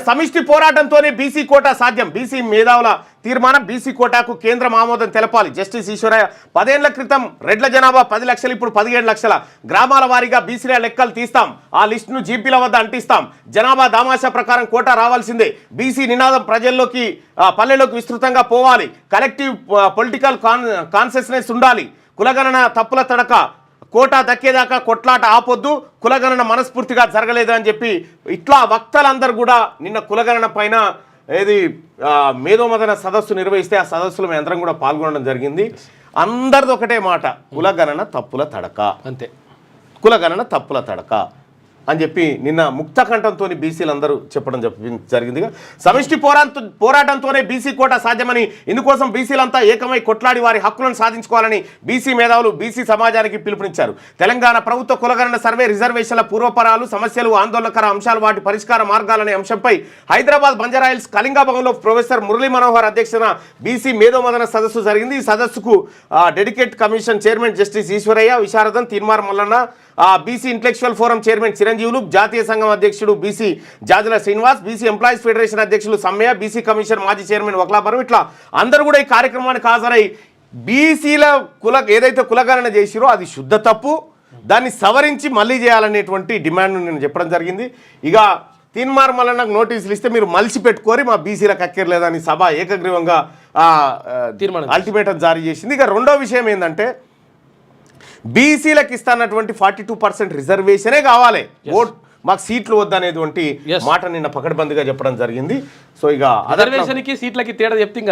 సమిష్టి పోరాటంతోనే BC quota సాధ్యం. BC మేధావుల తీర్మానం. బీసీ కోటాకు కేంద్రం ఆమోదం తెలపాలి. జస్టిస్ ఈశ్వరయ్య. 10 ఏళ్ల క్రితం రెడ్ల జనాభా 10 లక్షలు, ఇప్పుడు 17 లక్షల. గ్రామాల వారీగా బీసీల లెక్కలు తీస్తాం, ఆ లిస్టును జీపీల వద్ద అంటిస్తాం. జనాభా దామాషా ప్రకారం కోటా రావాల్సిందే. బీసీ నినాదం ప్రజల్లోకి, పల్లెల్లోకి విస్తృతంగా పోవాలి. కలెక్టివ్ పొలిటికల్ కాన్షియస్నెస్ ఉండాలి. కులగణన తప్పుల తడక, కోటా దక్కేదాకా కొట్లాట ఆపొద్దు, కులగణన మనస్ఫూర్తిగా జరగలేదు అని చెప్పి ఇట్లా వక్తలందరూ కూడా నిన్న కులగణన పైన ఏది మేధోమదన సదస్సు నిర్వహిస్తే ఆ సదస్సులో మేము అందరం కూడా పాల్గొనడం జరిగింది. అందరిది ఒకటే మాట, కులగణన తప్పుల తడక, అంతే. కులగణన తప్పుల తడక అని చెప్పి నిన్న ముక్తకంఠంతో బీసీలందరూ చెప్పడం జరిగింది. సమిష్టి పోరాటంతోనే బీసీ కోటా సాధ్యమని, ఇందుకోసం బీసీలంతా ఏకమై కొట్లాడి వారి హక్కులను సాధించుకోవాలని బీసీ మేధావులు బీసీ సమాజానికి పిలుపునిచ్చారు. తెలంగాణ ప్రభుత్వ కులగణన సర్వే, రిజర్వేషన్ల పూర్వపరాలు, సమస్యలు, ఆందోళనకర అంశాలు, వాటి పరిష్కార మార్గాలనే అంశంపై హైదరాబాద్ బంజారాహిల్స్ కళింగభవన్లో ప్రొఫెసర్ మురళీ మనోహర్ అధ్యక్షతన బీసీ మేధోమదన సదస్సు జరిగింది. ఈ సదస్సుకు dedicate commission chairman justice Eshwaraiah, Visharadan, Teenmar Mallanna, BC intellectual forum chairman Chiranjeevulu, జాతీయ సంఘం అధ్యక్షుడు BC Jajula Srinivas, BC employees federation అధ్యక్షులు సమ్మయ్య, బీసీ కమిషన్ మాజీ చైర్మన్ వక్లాపురం, ఇట్లా అందరూ కూడా ఈ కార్యక్రమానికి హాజరై బీసీల ఏదైతే కులగణన చేసిరో అది శుద్ధ తప్పు, దాన్ని సవరించి మళ్ళీ చేయాలనేటువంటి డిమాండ్ను నేను చెప్పడం జరిగింది. ఇక తీన్మార్ మల్లన్నకు నోటీసులు ఇస్తే మీరు మలిసి పెట్టుకోరి, మా బీసీలకు అక్కర్లేదని సభ ఏకగ్రీవంగా అల్టిమేటం జారీ చేసింది. ఇక రెండో విషయం ఏంటంటే, బీసీలకు ఇస్తానటువంటి 42% రిజర్వేషనే కావాలి, ఓట్ మాకు సీట్లు వద్దనేటువంటి మాట నిన్న పకడ్బందీగా చెప్పడం జరిగింది. సో ఇక రిజర్వేషన్కి సీట్లకి తేడా చెప్తే